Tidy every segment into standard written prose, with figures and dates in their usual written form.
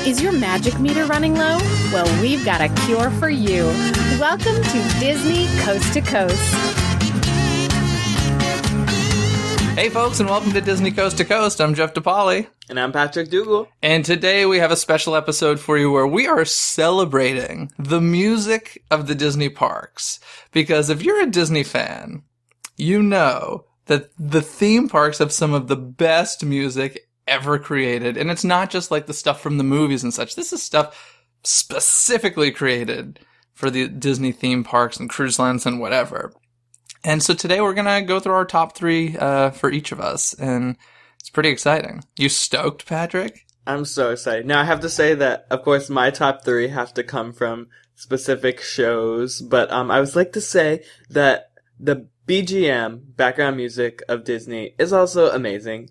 Is your magic meter running low? Well, we've got a cure for you. Welcome to Disney Coast to Coast. Hey folks, and welcome to Disney Coast to Coast. I'm Jeff DePaoli. And I'm Patrick Dougal. And today we have a special episode for you where we are celebrating the music of the Disney parks. Because if you're a Disney fan, you know that the theme parks have some of the best music ever created. And it's not just like the stuff from the movies and such. This is stuff specifically created for the Disney theme parks and cruise lines and whatever. And so today we're going to go through our top three for each of us. And it's pretty exciting. You stoked, Patrick? I'm so excited. Now, I have to say that, of course, my top three have to come from specific shows. But I would like to say that the BGM, background music of Disney, is also amazing.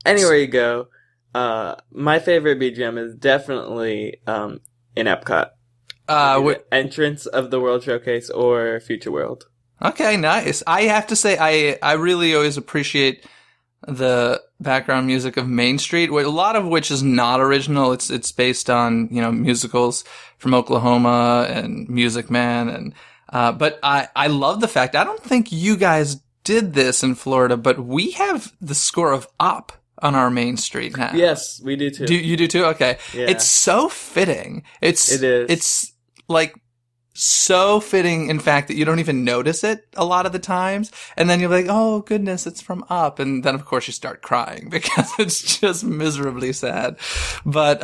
Anywhere you go, my favorite BGM is definitely in Epcot. Entrance of the World Showcase or Future World. Okay, nice. I have to say, I really always appreciate the background music of Main Street, a lot of which is not original. It's based on, musicals from Oklahoma and Music Man. And but I love the fact, I don't think you guys did this in Florida, but we have the score of Up on our Main Street now. Yes, we do too. You do too? Okay. Yeah. It's so fitting. It is. It's like so fitting, in fact, that you don't even notice it a lot of the times. And then you're like, oh goodness, it's from Up. And then of course you start crying because it's just miserably sad. But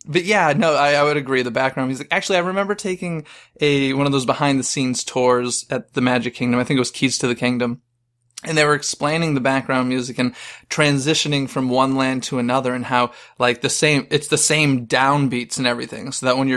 yeah, no, I would agree. The background music. Actually, I remember taking one of those behind the scenes tours at the Magic Kingdom. I think it was Keys to the Kingdom. And they were explaining the background music and transitioning from one land to another and how it's the same downbeats and everything. So that when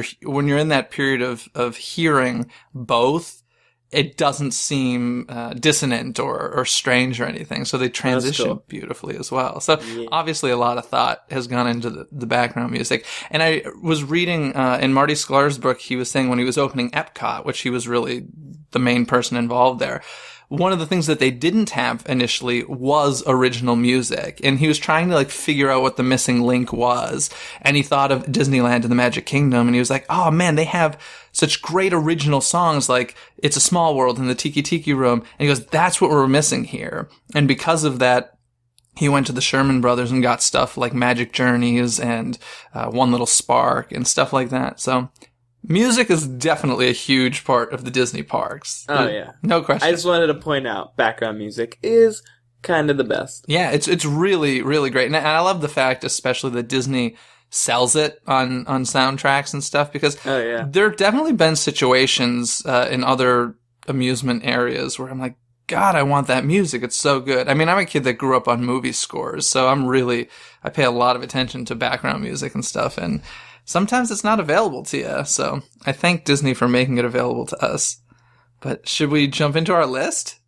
you're in that period of hearing both, it doesn't seem dissonant or strange or anything. So they transition beautifully as well. So obviously a lot of thought has gone into the background music. And I was reading in Marty Sklar's book, he was saying when he was opening Epcot, which he was really the main person involved there, one of the things that they didn't have initially was original music. And he was trying to figure out what the missing link was. And he thought of Disneyland and the Magic Kingdom. And he was like, oh man, they have such great original songs like It's a Small World and the Tiki Tiki Room. And he goes, that's what we're missing here. And because of that, he went to the Sherman Brothers and got stuff like Magic Journeys and One Little Spark and stuff like that. So music is definitely a huge part of the Disney parks. Oh, yeah. No question. I just wanted to point out, background music is kind of the best. Yeah, it's really, really great. And I love the fact, especially that Disney sells it on soundtracks and stuff, because there have definitely been situations in other amusement areas where I'm like, God, I want that music. It's so good. I mean, I'm a kid that grew up on movie scores, so I pay a lot of attention to background music and stuff, and sometimes it's not available to you, so I thank Disney for making it available to us. But should we jump into our list?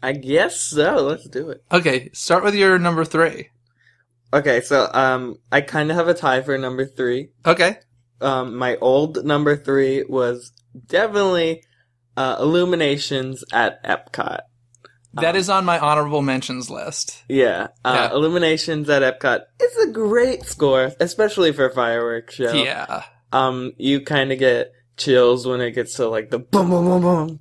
I guess so. Let's do it. Okay, start with your number 3. Okay, so I kind of have a tie for number 3. Okay. My old number 3 was definitely Illuminations at Epcot. That is on my honorable mentions list. Yeah. Illuminations at Epcot is a great score, especially for a fireworks show. Yeah. You kind of get chills when it gets to the boom, boom, boom, boom.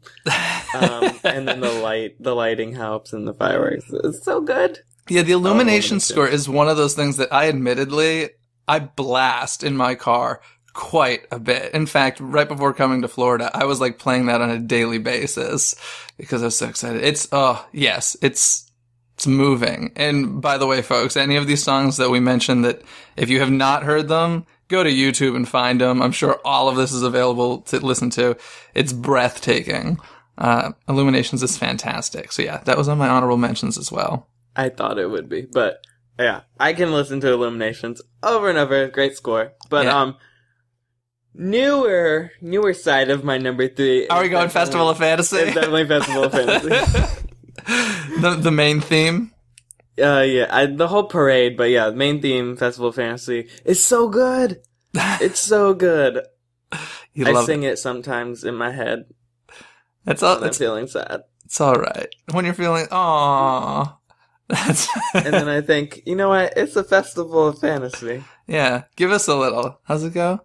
And then the lighting helps and the fireworks. It's so good. Yeah, the Illuminations score is one of those things that I blast in my car quite a bit. In fact, right before coming to Florida, I was playing that on a daily basis because I was so excited. It's moving. And by the way, folks, any of these songs that we mentioned, that if you have not heard them, go to YouTube and find them. I'm sure all of this is available to listen to. It's breathtaking. Illuminations is fantastic. So yeah, that was on my honorable mentions as well. I thought it would be, but yeah, I can listen to Illuminations over and over. Great score. But newer side of my number 3. Are we going Festival of Fantasy? It's definitely Festival of Fantasy. The main theme? The whole parade, but yeah, the main theme, Festival of Fantasy, is so good. It's so good. I sing it sometimes in my head. That's all. I'm feeling sad. It's all right. When you're feeling, aww. And then I think, you know what? It's a festival of fantasy. Yeah. Give us a little. How's it go?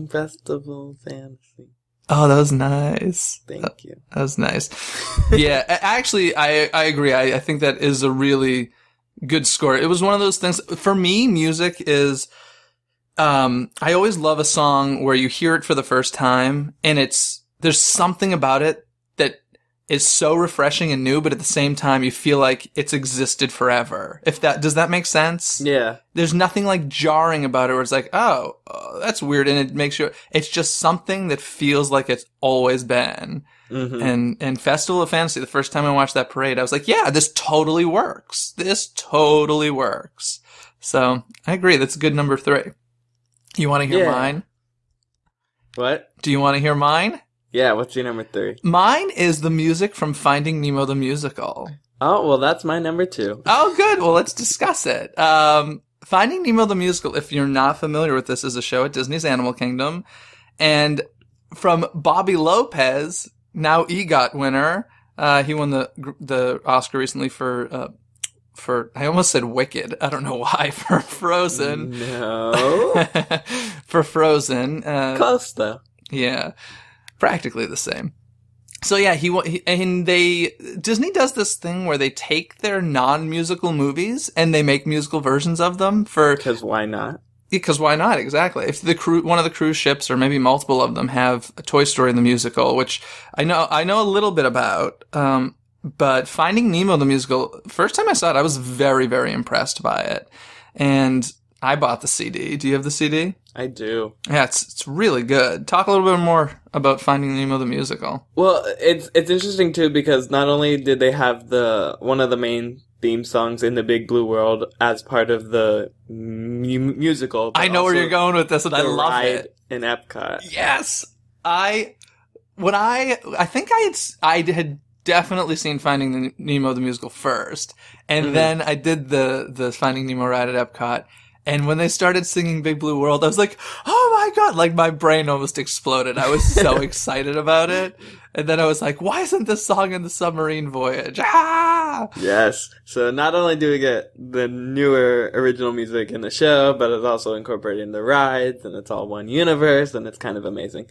Festival of fantasy. Oh, that was nice. Thank you. That was nice. Yeah. Actually, I agree. I think that is a really good score. It was one of those things. For me, music is, I always love a song where you hear it for the first time and there's something about it that is so refreshing and new, but at the same time, you feel like it's existed forever. Does that make sense? Yeah. There's nothing like jarring about it where it's like, oh, that's weird. And it makes you, it's just something that feels like it's always been. Mm-hmm. And Festival of Fantasy, the first time I watched that parade, I was like, yeah, this totally works. This totally works. So I agree. That's a good number 3. You want to hear mine? What? Do you want to hear mine? Yeah, what's your number 3? Mine is the music from Finding Nemo the Musical. Oh, well, that's my number 2. Oh, good. Well, let's discuss it. Finding Nemo the Musical, if you're not familiar with this, is a show at Disney's Animal Kingdom. And from Bobby Lopez, now EGOT winner, he won the Oscar recently for I almost said Wicked. I don't know why. For Frozen. No. For Frozen. Close, though. Yeah. Practically the same. So yeah, Disney does this thing where they take their non-musical movies and they make musical versions of them because why not? Because why not? Exactly. If one of the cruise ships or maybe multiple of them have a Toy Story the musical, which I know a little bit about, but Finding Nemo the musical, first time I saw it, I was very, very impressed by it. And I bought the CD. Do you have the CD? I do. Yeah, it's really good. Talk a little bit more about Finding Nemo the musical. Well, it's interesting too because not only did they have one of the main theme songs in the Big Blue World as part of the musical. I know where you're going with this, and I love it. In Epcot. Yes, I think I had definitely seen Finding Nemo the musical first, and then I did the Finding Nemo ride at Epcot. And when they started singing Big Blue World, I was like, oh my God, like my brain almost exploded. I was so excited about it. And then I was like, why isn't this song in the submarine voyage? Ah! Yes. So not only do we get the newer original music in the show, but it's also incorporated in the rides, and it's all one universe, and it's kind of amazing.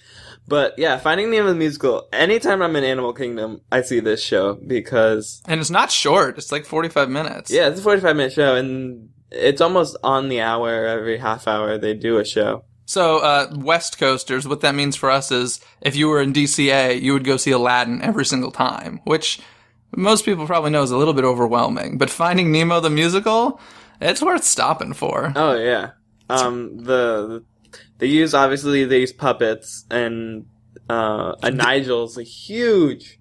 But yeah, Finding Nemo the musical, anytime I'm in Animal Kingdom, I see this show because... And it's not short. It's like 45 minutes. Yeah, it's a 45-minute show, and it's almost on the hour. Every half hour they do a show. So, West Coasters, what that means for us is if you were in DCA, you would go see Aladdin every single time, which most people probably know is a little bit overwhelming. But Finding Nemo the musical, it's worth stopping for. Oh, yeah. They use puppets, and Nigel's a huge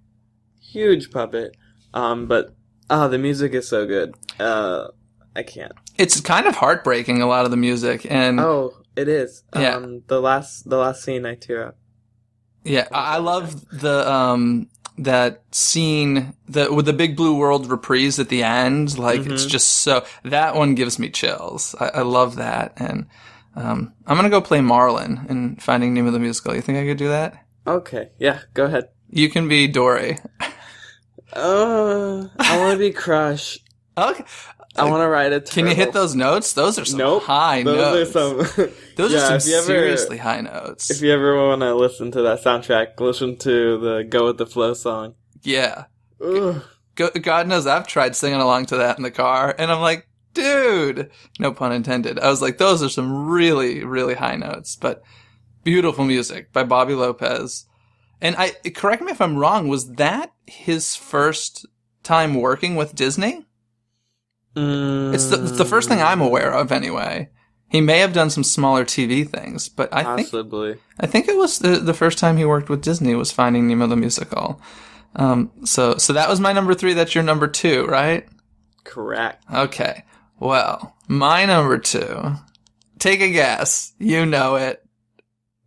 puppet. But the music is so good. I can't. It's kind of heartbreaking, a lot of the music, and it is. Yeah. The last scene, I tear up. Yeah, I love that scene with the Big Blue World reprise at the end. Like it's just so, that one gives me chills. I love that, and I'm gonna go play Marlin in Finding Nemo the musical. You think I could do that? Okay, yeah, go ahead. You can be Dory. I want to be Crush. Okay. I want to ride a turtle. Can you hit those notes? Those are some high notes. Those are some seriously high notes. If you ever want to listen to that soundtrack, listen to the Go With The Flow song. Yeah. God knows I've tried singing along to that in the car, and I'm like, dude, no pun intended. I was like, those are some really, really high notes, but beautiful music by Bobby Lopez. And correct me if I'm wrong, was that his first time working with Disney? It's the first thing I'm aware of, anyway. He may have done some smaller TV things, but I think it was the first time he worked with Disney was Finding Nemo the musical. So that was my number 3. That's your number 2, right? Correct. Okay. Well, my number 2. Take a guess. You know it.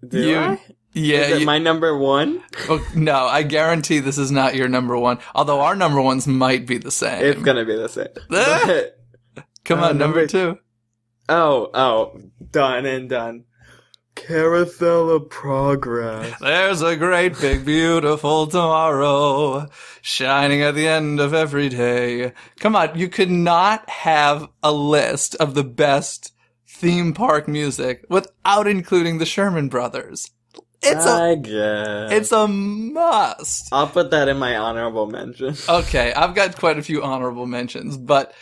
Do I? Yeah. Is it my number 1? Oh, no, I guarantee this is not your number 1. Although our number 1s might be the same. It's gonna be the same. Come on, number 2. Oh, done and done. Carousel of progress. There's a great big beautiful tomorrow shining at the end of every day. Come on, you could not have a list of the best theme park music without including the Sherman Brothers. It's a must. I'll put that in my honorable mention. Okay, I've got quite a few honorable mentions, but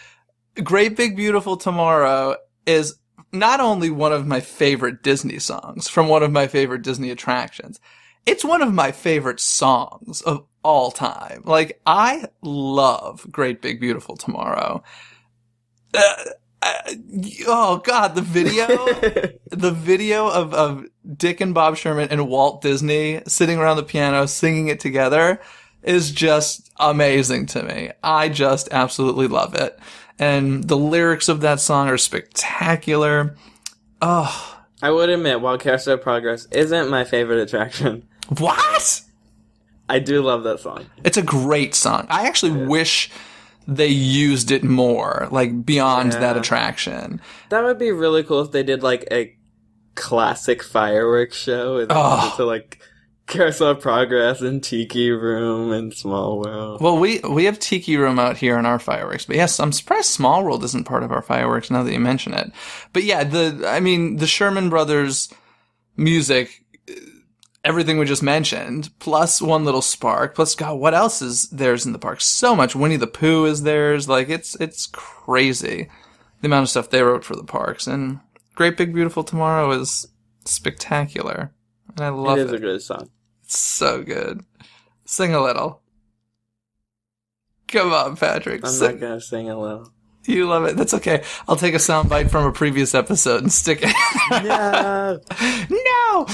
Great Big Beautiful Tomorrow is not only one of my favorite Disney songs from one of my favorite Disney attractions, it's one of my favorite songs of all time. Like, I love Great Big Beautiful Tomorrow. Oh God, the video of Dick and Bob Sherman and Walt Disney sitting around the piano singing it together is just amazing to me. I just absolutely love it. And the lyrics of that song are spectacular. Oh, I would admit, while Carousel of Progress isn't my favorite attraction. What? I do love that song. It's a great song. I actually wish they used it more, like, beyond that attraction. That would be really cool if they did, like, a classic fireworks show. To, like, Carousel of Progress and Tiki Room and Small World. Well, we have Tiki Room out here in our fireworks. But yes, I'm surprised Small World isn't part of our fireworks now that you mention it. But yeah, the Sherman Brothers music, everything we just mentioned, plus One Little Spark, plus, God, what else is theirs in the park? So much. Winnie the Pooh is theirs. Like, it's crazy, the amount of stuff they wrote for the parks. And Great Big Beautiful Tomorrow is spectacular. And I love it. It is a good song. It's so good. Sing a little. Come on, Patrick. I'm not going to sing a little. You love it. That's okay. I'll take a soundbite from a previous episode and stick it. No. No.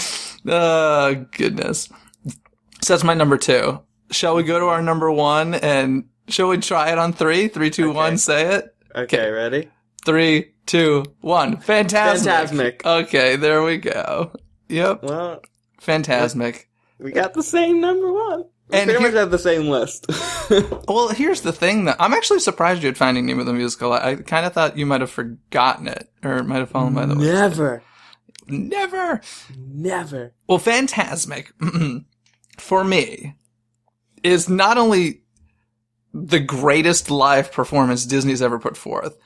Oh, goodness. So that's my number 2. Shall we go to our number 1 and shall we try it on 3? 3, 2, 1, say it. Okay, ready? 3, 2, 1. Fantasmic. Okay, there we go. Yep. Well, Fantasmic. We got the same number 1. We pretty much have the same list. Well, here's the thing that I'm actually surprised you had Finding Nemo the Musical. I kind of thought you might have forgotten it, or it might have fallen by the way. Never. Well, Fantasmic, for me, is not only the greatest live performance Disney's ever put forth,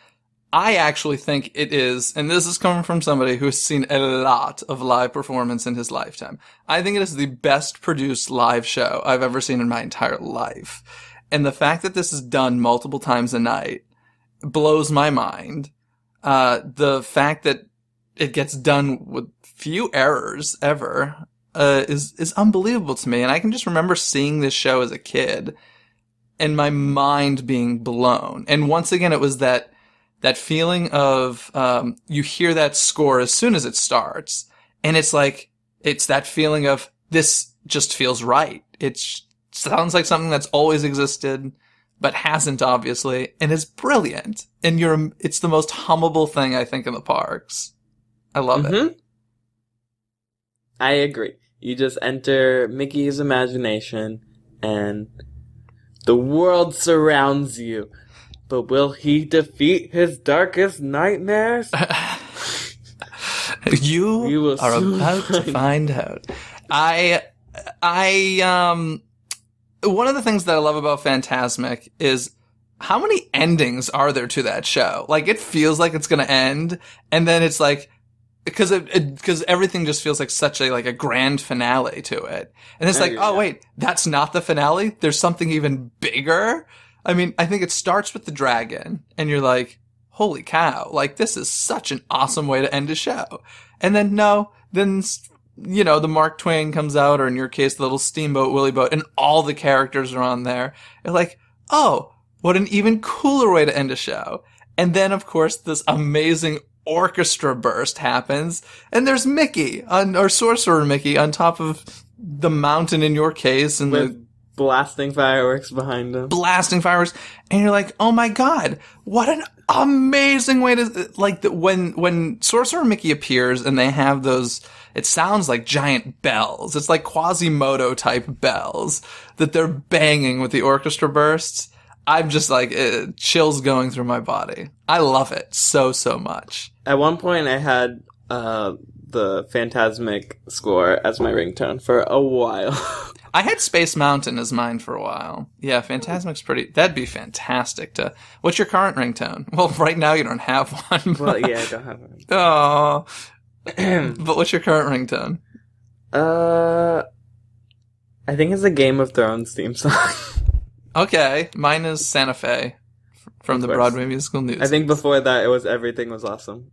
I actually think it is, and this is coming from somebody who has seen a lot of live performance in his lifetime. I think it is the best produced live show I've ever seen in my entire life. And the fact that this is done multiple times a night blows my mind. The fact that it gets done with few errors ever, is unbelievable to me. And I can just remember seeing this show as a kid and my mind being blown. And once again, it was that feeling of, you hear that score as soon as it starts, and it's like, it's that feeling of, this just feels right. It sounds like something that's always existed, but hasn't, obviously, and is brilliant. And it's the most hummable thing, I think, in the parks. I love it. I agree. You just enter Mickey's imagination, and the world surrounds you. But will he defeat his darkest nightmares? You are about to find out. One of the things that I love about Fantasmic is how many endings are there to that show? Like, it feels like it's going to end, and then it's like, because everything just feels like such a grand finale to it. And it's wait, that's not the finale? There's something even bigger? I mean, I think it starts with the dragon, and you're like, holy cow, like, this is such an awesome way to end a show. And then, the Mark Twain comes out, or in your case, the little steamboat Willie Boat, and all the characters are on there. You're like, oh, what an even cooler way to end a show. And then, of course, this amazing orchestra burst happens, and there's Mickey, or Sorcerer Mickey, on top of the mountain in your case, and with blasting fireworks behind him. And you're like, oh my God, what an amazing way to, like, when Sorcerer Mickey appears and they have those, it sounds like giant bells. It's like Quasimodo type bells that they're banging with the orchestra bursts. I'm just like, chills going through my body. I love it so much. At one point I had, the Fantasmic score as my ringtone for a while. I had Space Mountain as mine for a while. Yeah, Fantasmic's pretty... That'd be fantastic to... What's your current ringtone? Well, right now you don't have one. But... Well, yeah, I don't have one. Oh. But what's your current ringtone? I think it's a Game of Thrones theme song. Okay. Mine is Santa Fe from the Broadway musical News. I think before that it was Everything Was Awesome.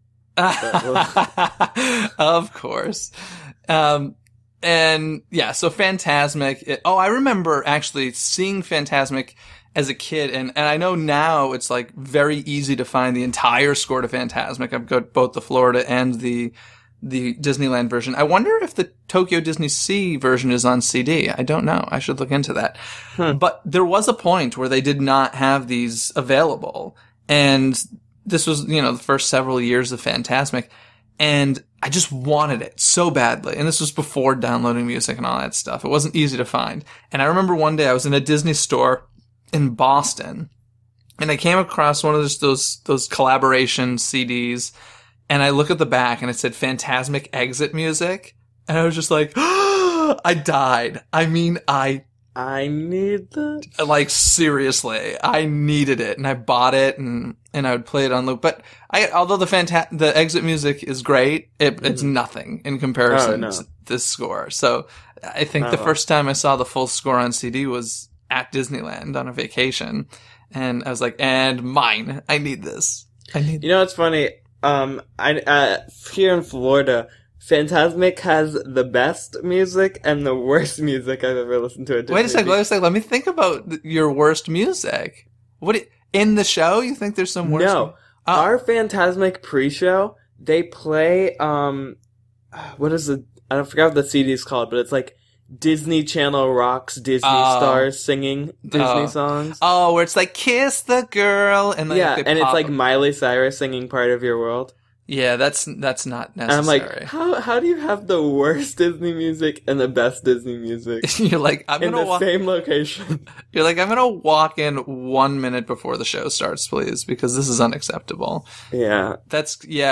Of course. And yeah, so Fantasmic. I remember actually seeing Fantasmic as a kid, and I know now it's like very easy to find the entire score to Fantasmic. I've got both the Florida and the Disneyland version. I wonder if the Tokyo Disney Sea version is on CD. I don't know. I should look into that. But there was a point where they did not have these available, and this was, the first several years of Fantasmic, and I just wanted it so badly. And this was before downloading music and all that stuff. It wasn't easy to find. And I remember one day I was in a Disney store in Boston, and I came across one of those collaboration CDs, and I look at the back and it said Fantasmic exit music, and I was just like, I died. I mean, I need that. Like, seriously, I needed it, and I bought it, and I would play it on loop. But although the exit music is great, it's nothing in comparison to this score. So I think the first time I saw the full score on CD was at Disneyland on a vacation, and I was like, and mine, I need this. It's funny. Here in Florida, Fantasmic has the best music and the worst music I've ever listened to. Wait a second. Let me think about your worst music. In the show, you think there's some worst? No. Our Fantasmic pre-show, they play, what is it? I forgot what the CD is called, but it's like Disney Channel rocks Disney stars singing Disney songs. Oh, where it's like, kiss the girl, and like, and it's like Miley Cyrus singing Part of Your World. Yeah, that's not necessary. And I'm like, how do you have the worst Disney music and the best Disney music? You're like, in the same location. You're like, I'm gonna walk in 1 minute before the show starts, please, because this is unacceptable. Yeah.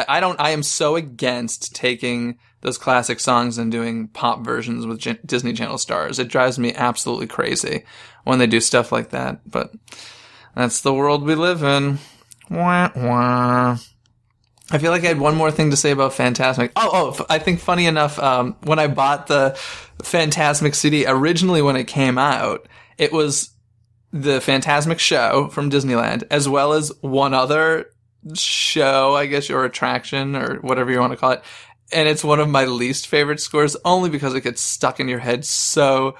I am so against taking those classic songs and doing pop versions with Disney Channel stars. It drives me absolutely crazy when they do stuff like that, but that's the world we live in. Wah, wah. I feel like I had one more thing to say about Fantasmic. I think funny enough, when I bought the Fantasmic CD, originally when it came out, it was the Fantasmic show from Disneyland, as well as one other show, I guess, or attraction, or whatever you want to call it. And it's one of my least favorite scores, only because it gets stuck in your head so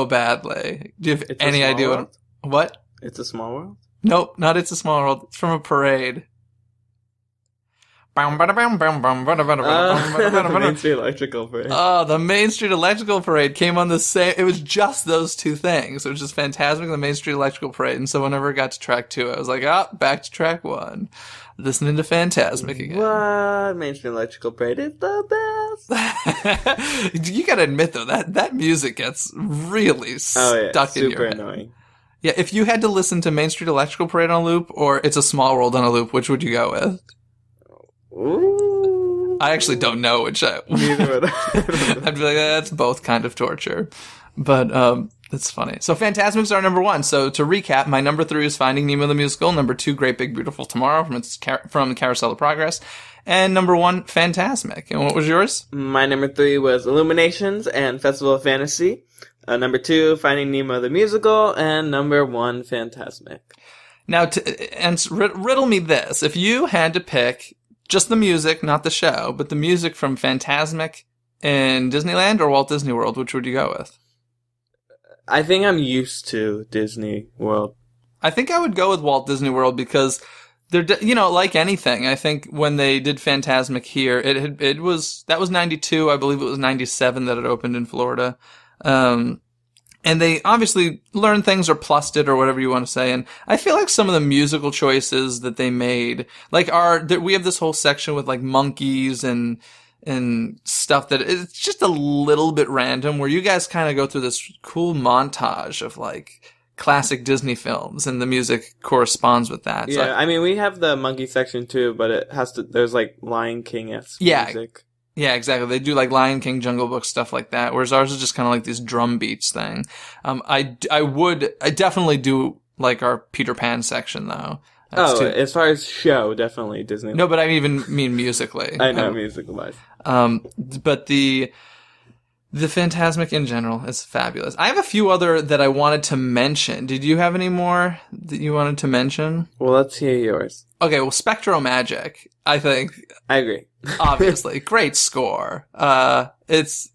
badly. Do you have any idea what? It's a Small World? Nope, not It's a Small World. It's from a parade. Main Street Electrical Parade. Oh, the Main Street Electrical Parade came on the same... It was just those two things. It was just Fantasmic and the Main Street Electrical Parade. And so whenever it got to track 2, I was like, back to track 1. Listening to Fantasmic again. What? Main Street Electrical Parade is the best. You gotta admit, though, that music gets really stuck in your head. Super annoying. Yeah, if you had to listen to Main Street Electrical Parade on loop, or It's a Small World on a loop, which would you go with? Ooh. I actually don't know which Neither would I. I'd be like, that's both kind of torture. But it's funny. So Fantasmic's our number 1. So to recap, my number 3 is Finding Nemo the Musical. Number 2, Great Big Beautiful Tomorrow from Carousel of Progress. And number 1, Fantasmic. And what was yours? My number 3 was Illuminations and Festival of Fantasy. Number 2, Finding Nemo the Musical. And number 1, Fantasmic. Now, riddle me this. If you had to pick just the music, not the show, but the music from Fantasmic in Disneyland or Walt Disney World, which would you go with? I think I'm used to Disney World. I think I would go with Walt Disney World because they're, like anything. I think when they did Fantasmic here, that was 92. I believe it was 97 that it opened in Florida. And they obviously learned things or plussed it or whatever you want to say. And I feel like some of the musical choices that they made, we have this whole section with like monkeys and stuff that it's just a little bit random, where you guys kind of go through this cool montage of like classic Disney films and the music corresponds with that. Yeah, so we have the monkey section too, but there's like Lion King-esque music. Yeah, exactly. They do like Lion King, Jungle Book, stuff like that, whereas ours is just kind of like these drum beats thing. I definitely do like our Peter Pan section though. As far as show, definitely Disney. No, but I even mean musically. I know, musical-wise. But the Fantasmic in general is fabulous. I have a few other that I wanted to mention. Did you have any more that you wanted to mention? Well, let's hear yours. Okay, well, Spectromagic, I think. I agree. Obviously, great score. It's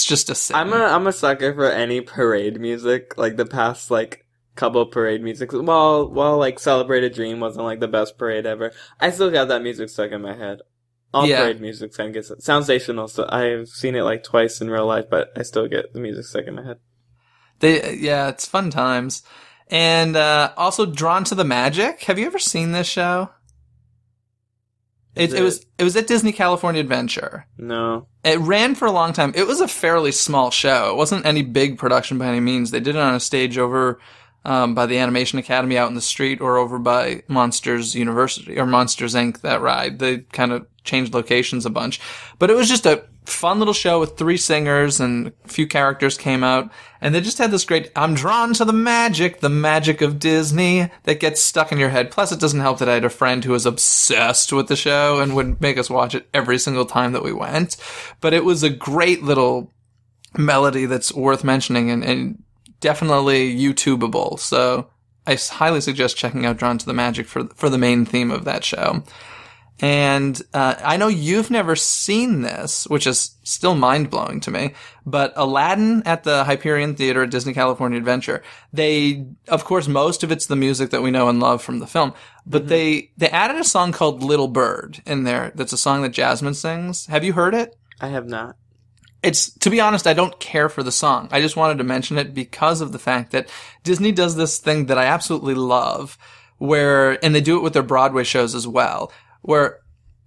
just a sin. I'm a sucker for any parade music, like the past like couple parade music. While like Celebrate a Dream wasn't like the best parade ever, I still got that music stuck in my head. All parade music sounds sensational. So I've seen it like twice in real life, but I still get the music stuck in my head. It's fun times. And also Drawn to the Magic. Have you ever seen this show? It was at Disney California Adventure. No. It ran for a long time. It was a fairly small show. It wasn't any big production by any means. They did it on a stage over by the Animation Academy out in the street, or over by Monsters University or Monsters Inc. That ride. They kind of changed locations a bunch, but it was just a fun little show with 3 singers, and a few characters came out, and they just had this great, I'm drawn to the magic of Disney, that gets stuck in your head. Plus, it doesn't help that I had a friend who was obsessed with the show and would make us watch it every single time that we went. But it was a great little melody that's worth mentioning, and definitely YouTubeable. So I highly suggest checking out Drawn to the Magic for the main theme of that show. And I know you've never seen this, which is still mind-blowing to me, but Aladdin at the Hyperion Theater at Disney California Adventure, of course, most of it's the music that we know and love from the film, but they added a song called Little Bird in there. That's a song that Jasmine sings. Have you heard it? I have not. To be honest, I don't care for the song. I just wanted to mention it because of the fact that Disney does this thing that I absolutely love, and they do it with their Broadway shows as well, where,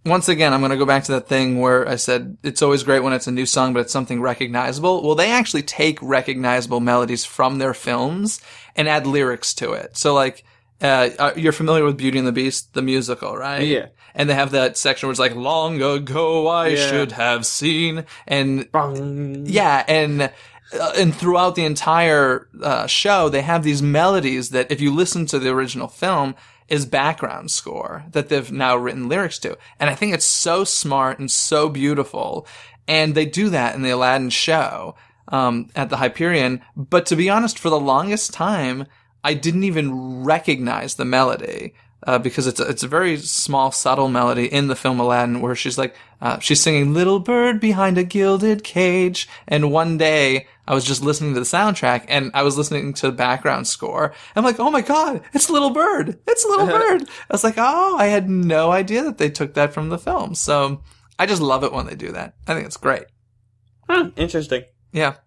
once again, I'm going to go back to that thing where I said it's always great when it's a new song, but it's something recognizable. Well, they actually take recognizable melodies from their films and add lyrics to it. So, like, you're familiar with Beauty and the Beast, the musical, right? Yeah. And they have that section where it's like, long ago I should have seen. And, Bong. Yeah, and throughout the entire show, they have these melodies that, if you listen to the original film, is background score that they've now written lyrics to. And I think it's so smart and so beautiful. And they do that in the Aladdin show at the Hyperion. But to be honest, for the longest time, I didn't even recognize the melody. Because it's a very small, subtle melody in the film Aladdin, where she's like, she's singing Little Bird Behind a Gilded Cage. And one day I was just listening to the soundtrack, and I was listening to the background score. I'm like, oh my God, it's Little Bird. It's Little Bird. I was like, oh, I had no idea that they took that from the film. So I just love it when they do that. I think it's great. Interesting. Yeah.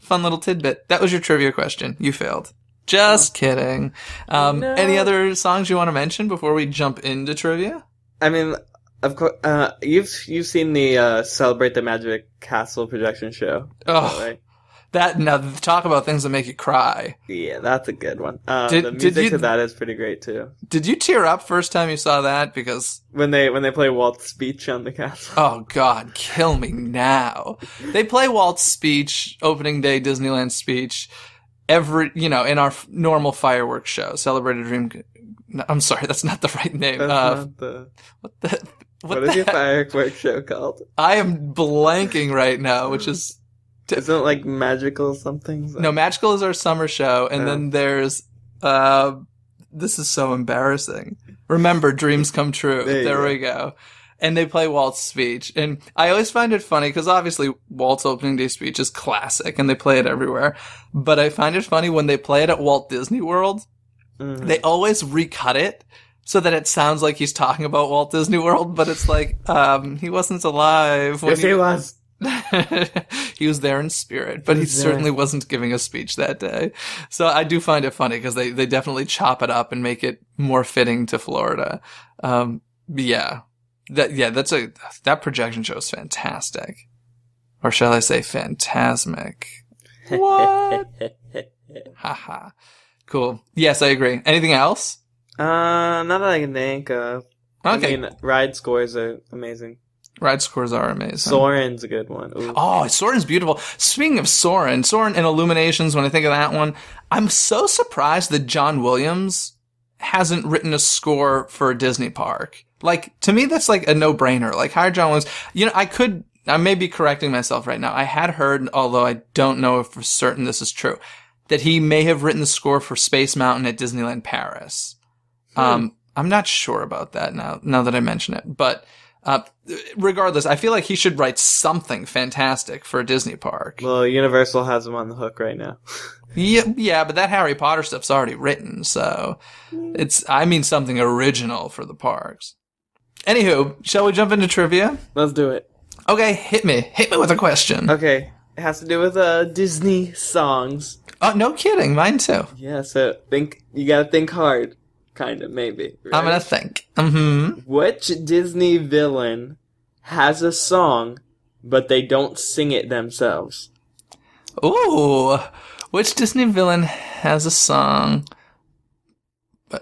Fun little tidbit. That was your trivia question. You failed. Just kidding. No. Any other songs you want to mention before we jump into trivia? I mean, of course, you've seen the Celebrate the Magic Castle projection show. Oh, right? Now talk about things that make you cry. Yeah, that's a good one. The music to that is pretty great too. Did you tear up first time you saw that? Because when they play Walt's speech on the castle. Oh God, kill me now. They play Walt's speech, opening day Disneyland speech, in our normal fireworks show, Celebrate a Dream. No, I'm sorry, that's not the right name. That's not the... What is your fireworks show called? I am blanking right now, which is... Isn't it like Magical something? No, Magical is our summer show, and then there's... this is so embarrassing. Remember, Dreams Come True. There we go. And they play Walt's speech. And I always find it funny, because obviously Walt's opening day speech is classic, and they play it everywhere. But I find it funny when they play it at Walt Disney World, they always recut it so that it sounds like he's talking about Walt Disney World, but it's like, he wasn't alive. Yes, he was. He was there in spirit, but he certainly wasn't giving a speech that day. So I do find it funny, because they definitely chop it up and make it more fitting to Florida. Yeah. That projection show is fantastic. Or shall I say Fantasmic? What? Haha. Cool. Yes, I agree. Anything else? Not that I can think of. Okay. I mean, ride scores are amazing. Ride scores are amazing. Soarin's a good one. Ooh. Oh, Soarin's beautiful. Speaking of Soarin and Illuminations, when I think of that one, I'm so surprised that John Williams hasn't written a score for a Disney park. Like, to me, that's like a no-brainer. Like, hire John Williams. You know, I may be correcting myself right now. I had heard, although I don't know if for certain this is true, that he may have written the score for Space Mountain at Disneyland Paris. I'm not sure about that now that I mention it. But regardless, I feel like he should write something fantastic for a Disney park. Well, Universal has him on the hook right now. Yeah, but that Harry Potter stuff's already written, so I mean something original for the parks. Anywho, shall we jump into trivia? Let's do it. Okay, hit me with a question. Okay, it has to do with Disney songs. Oh, no kidding, mine too. Yeah, so you gotta think hard, kind of, maybe. Right? I'm gonna think. Mm-hmm. Which Disney villain has a song, but they don't sing it themselves? Ooh, which Disney villain has a song?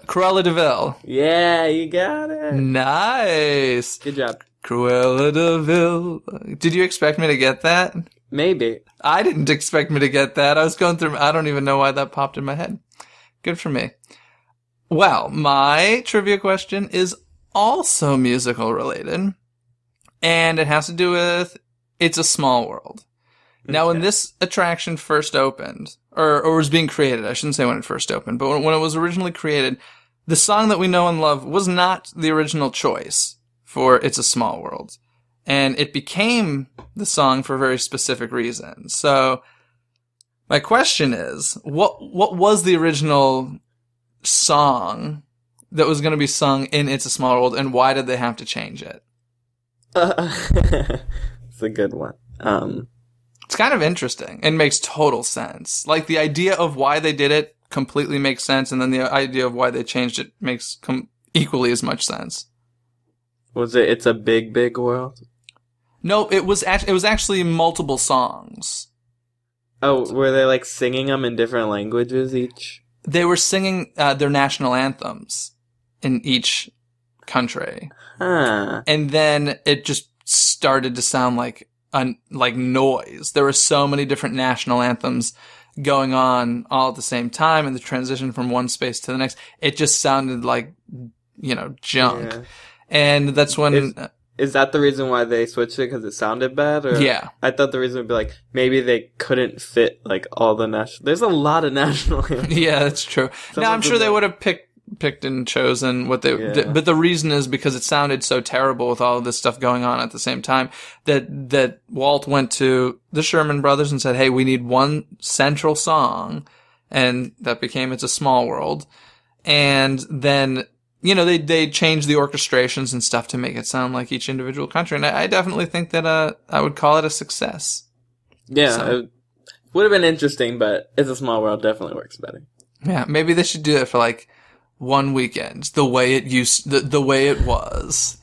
Cruella de Vil. Yeah, you got it. Nice. Good job. Cruella de Vil. Did you expect me to get that? Maybe. I didn't expect me to get that. I was going through, I don't even know why that popped in my head. Good for me. Well, my trivia question is also musical related, and it has to do with It's a Small World. Now, when this attraction first opened, or was being created, I shouldn't say when it first opened, but when it was originally created, the song that we know and love was not the original choice for It's a Small World. And it became the song for a very specific reason. So, my question is, what was the original song that was going to be sung in It's a Small World, and why did they have to change it? It's a good one. It's kind of interesting and makes total sense. Like, the idea of why they did it completely makes sense, and then the idea of why they changed it makes equally as much sense. Was it It's a Big, Big World? No, it was actually multiple songs. Oh, were they like singing them in different languages each? They were singing their national anthems in each country. Huh. And then it just started to sound like noise. There were so many different national anthems going on all at the same time, and the transition from one space to the next, it just sounded like, junk. Yeah. And that's when... Is that the reason why they switched it? Because it sounded bad? Or? Yeah. I thought the reason would be like, maybe they couldn't fit like all the national... There's a lot of national anthems. Yeah, that's true. Now, I'm sure they would have picked and chosen what they... Yeah. But the reason is because it sounded so terrible with all of this stuff going on at the same time that Walt went to the Sherman Brothers and said, hey, we need one central song. And that became It's a Small World. And then... they changed the orchestrations and stuff to make it sound like each individual country. And I definitely think that I would call it a success. Yeah, it would have been interesting, but It's a Small World definitely works better. Yeah, maybe they should do it for like one weekend, the way it was.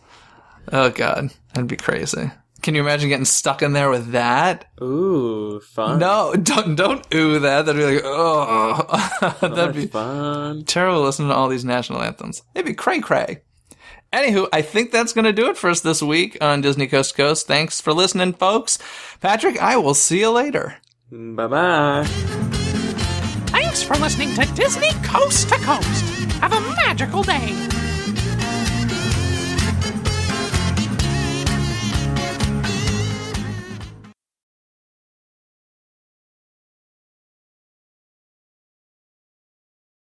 Oh God, that'd be crazy. Can you imagine getting stuck in there with that? Ooh, fun. No, don't ooh that. That'd be like, oh. That'd be fun. Terrible listening to all these national anthems. It'd be cray-cray. Anywho, I think that's going to do it for us this week on Disney Coast to Coast. Thanks for listening, folks. Patrick, I will see you later. Bye-bye. Thanks for listening to Disney Coast to Coast. Have a magical day.